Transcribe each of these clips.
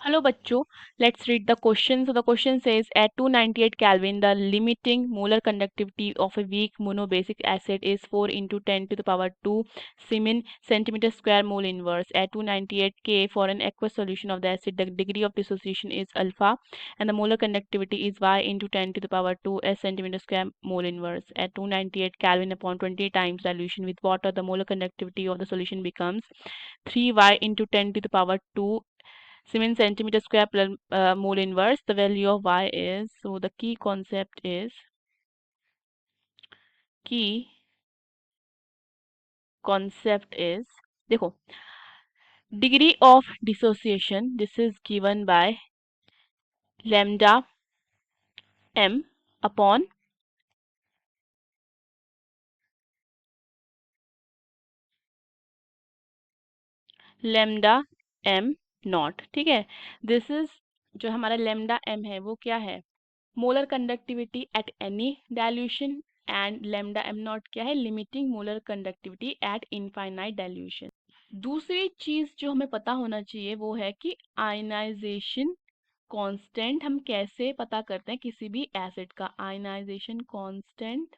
Hello बच्चों, let's read the question. So the question says at 298 Kelvin, the limiting molar conductivity of a weak monobasic acid is 4 into 10 to the power 2 Siemens centimeter square mole inverse. At 298 K for an aqueous solution of the acid, the degree of dissociation is alpha and the molar conductivity is Y into 10 to the power 2 S centimeter square mole inverse. At 298 Kelvin upon 20 times dilution with water, the molar conductivity of the solution becomes 3Y into 10 to the power 2 Siemens centimeter square per mole inverse. The value of y is, so the key concept is, key concept is, देखो, degree of dissociation, this is given by lambda m upon lambda m not. ठीक है, this is जो हमारा lambda m है वो क्या है, molar conductivity at any dilution, and lambda m not क्या है, limiting molar conductivity eight infinite dilution. दूसरी चीज जो हमें पता होना चाहिए वो है कि आयनाइजेशन कांस्टेंट हम कैसे पता करते हैं किसी भी एसिड का. Ionization constant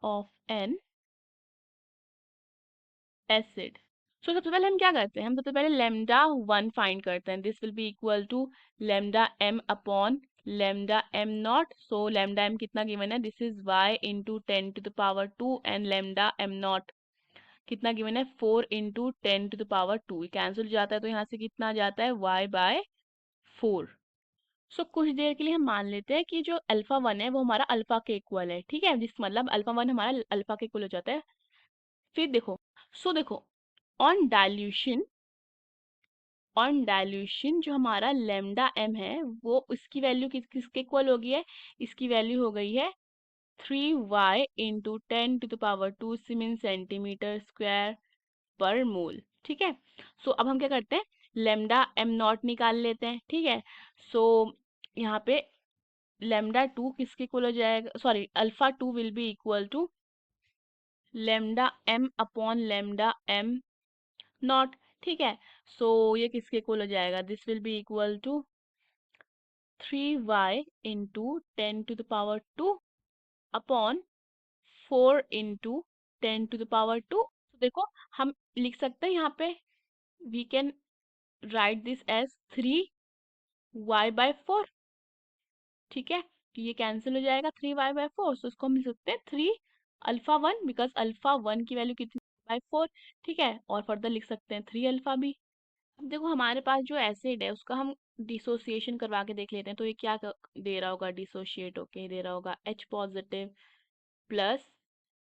of an acid. So सबसे पहले हम क्या करते हैं, हम सबसे पहले लेमडा वन फाइंड करते हैं. This will be equal to lambda M upon lambda M naught. So lambda M कितना गिवन है, this is Y into 10 to the power 2 and lambda M naught कितना गिवन है, 4 into 10 to the power 2. Cancel हो जाता है तो यहाँ से कितना आ जाता है, y बाय 4. सो कुछ देर के लिए हम मान लेते हैं कि जो अल्फा वन है वो हमारा अल्फा के इक्वल है. ठीक है, जिस मतलब अल्फा वन हमारा अल्फा के इक्वल हो जाता है. फिर देखो, देखो, ऑन डाइल्यूशन, जो हमारा लेमडा एम है वो इसकी वैल्यू किसके इक्वल हो गई है, इसकी वैल्यू हो गई है 3y into 10 to the power 2 siemens centimetre square पर मोल. ठीक है, अब हम क्या करते हैं, लेमडा एम नॉट निकाल लेते हैं. ठीक है, सो यहाँ पे लेमडा टू किसके इक्वल हो जाएगा, sorry alpha two will be equal to lambda M upon lambda M naught. ठीक है, ये किसके इक्वल हो जाएगा, this will be equal to 3y into 10 to the power 2 upon 4 into 10 to the power 2. देखो हम लिख सकते हैं यहाँ पे, we can write this as 3y by 4. ठीक है, तो ये कैंसिल हो जाएगा 3y बाय 4. सो इसको हम लिख सकते हैं 3 alpha one, because alpha one की वैल्यू कितनी, बाय 4. ठीक है, और फर्दर लिख सकते हैं 3 अल्फा भी. अब देखो हमारे पास जो एसिड है उसका हम डिसोसिएशन करवा के देख लेते हैं. तो ये क्या दे रहा होगा, डिसोशिएट होके दे रहा होगा H positive plus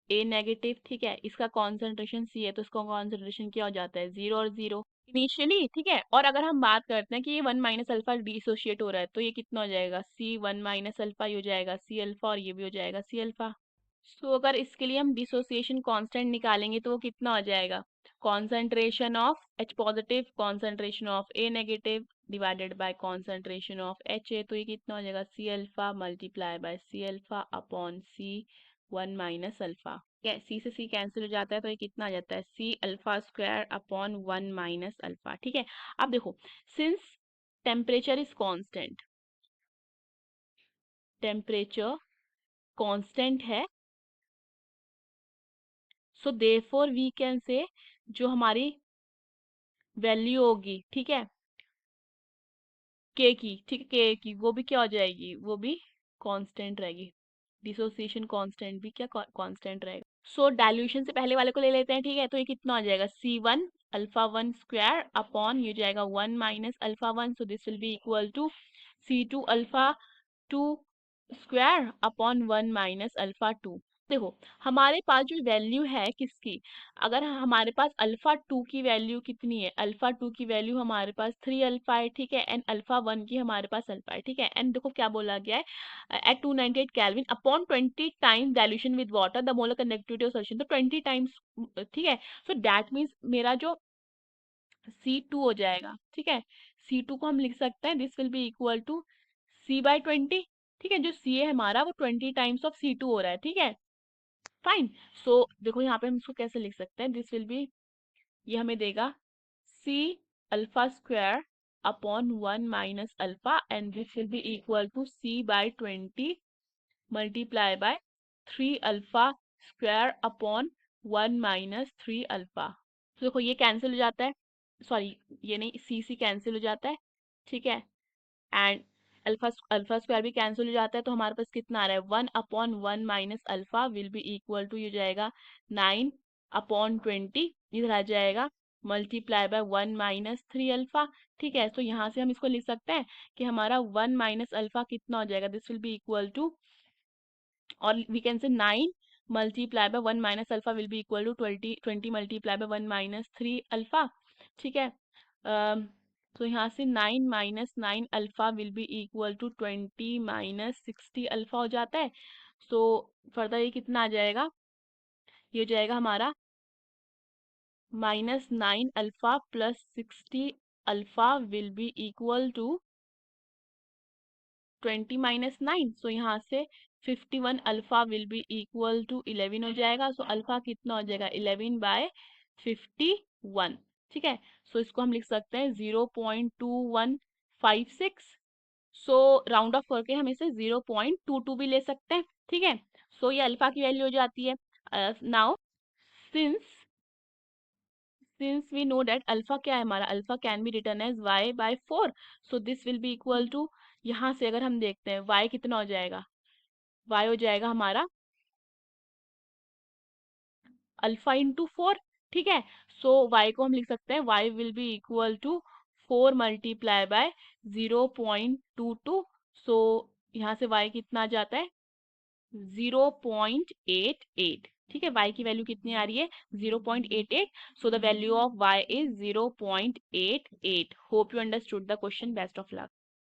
A negative. ठीक है, इसका कॉन्सेंट्रेशन C है तो इसका कॉन्सेंट्रेशन क्या हो जाता है, 0 और 0 इनिशियली. ठीक है, और अगर हम बात करते हैं कि ये 1 माइनस अल्फा डिसोशिएट हो रहा है तो ये कितना हो जाएगा, C 1 माइनस अल्फा ही हो जाएगा C अल्फा, और ये भी हो जाएगा C अल्फा. अगर इसके लिए हम डिसोसिएशन कांस्टेंट निकालेंगे तो वो कितना हो जाएगा, concentration of H positive, concentration of A negative divided by concentration of HA. तो ये कितना हो जाएगा, C alpha multiply by C alpha upon C 1 minus alpha. C से C कैंसिल हो जाता है तो ये कितना आ जाता है, C alpha square upon 1 minus alpha. ठीक है, अब देखो, since temperature is constant, temperature constant है, सो देयरफॉर वी कैन से जो हमारी वैल्यू होगी, ठीक है, के की, ठीक है, के की वो भी क्या हो जाएगी, वो भी कांस्टेंट रहेगी. डिसोसिएशन कांस्टेंट भी क्या कांस्टेंट रहेगा. डाइल्यूशन से पहले वाले को ले लेते हैं. ठीक है, तो ये कितना हो जाएगा, C1 alpha one square upon ये जाएगा 1 minus alpha one. So this will be equal to C2 alpha 2 square upon 1 minus alpha 2. देखो हमारे पास जो वैल्यू है किसकी, अगर हमारे पास अल्फा टू की वैल्यू कितनी है, अल्फा टू की वैल्यू हमारे पास 3 अल्फा है. ठीक है, एंड अल्फा वन की हमारे पास अल्फा है. ठीक है, एंड देखो क्या बोला गया है, at 298 kelvin upon 20 times dilution with water the molar conductivity of solution, तो 20 टाइम्स. ठीक है, सो दैट मीन्स मेरा जो C2 हो जाएगा. ठीक है, C2 को हम लिख सकते हैं, this will be equal to C by 20. ठीक है, जो C है हमारा वो 20 टाइम्स ऑफ C2 हो रहा है. ठीक है, फाइन. देखो यहाँ पे हम इसको कैसे लिख सकते हैं, दिस विल बी, ये हमें देगा C alpha square upon 1 minus alpha and this will be equal to c by 20 multiply by 3 alpha square upon 1 minus 3 alpha. तो देखो ये कैंसिल हो जाता है, सॉरी ये नहीं, सी कैंसिल हो जाता है, ठीक है, एंड अल्फा अल्फा स्क्वायर भी कैंसिल हो जाता है, तो हमारे पास कितना आ रहा है 1 upon 1 minus alpha will be equal to, ये जाएगा 9 अपॉन 20, इधर आ जाएगा मल्टीप्लाई बाय 1 माइनस 3 अल्फा। ठीक है, तो यहाँ से हम इसको लिख सकते हैं कि हमारा 1 माइनस अल्फा कितना हो जाएगा, this will be equal to, और we can say 9 multiply by 1 minus alpha will be equal to 20 multiply by 1 minus 3 alpha. ठीक है, तो यहाँ से 9 minus 9 alpha will be equal to 20 minus 60 alpha हो जाता है। सो फर्दर ये कितना आ जाएगा, ये हो जाएगा हमारा minus 9 alpha plus 60 alpha will be equal to 20 minus 9, so यहाँ से 51 alpha will be equal to 11 हो जाएगा। सो अल्फा कितना हो जाएगा 11 बाय 51। ठीक है, सो इसको हम लिख सकते हैं 0.2156। सो राउंड ऑफ करके हम इसे 0.22 भी ले सकते हैं। ठीक है, सो ये अल्फा की वैल्यू हो जाती है। Now since since we know that alpha क्या है हमारा, alpha can be written as y by 4, so this will be equal to, यहाँ से अगर हम देखते हैं y कितना हो जाएगा, y हो जाएगा हमारा अल्फा इंटू 4। ठीक है, सो y को हम लिख सकते हैं y will be equal to 4 multiply by 0.22। So यहाँ से y कितना आ जाता है 0.88। ठीक है, y की वैल्यू कितनी आ रही है 0.88, so the value of y is 0.88। Hope you understood the question, best of luck.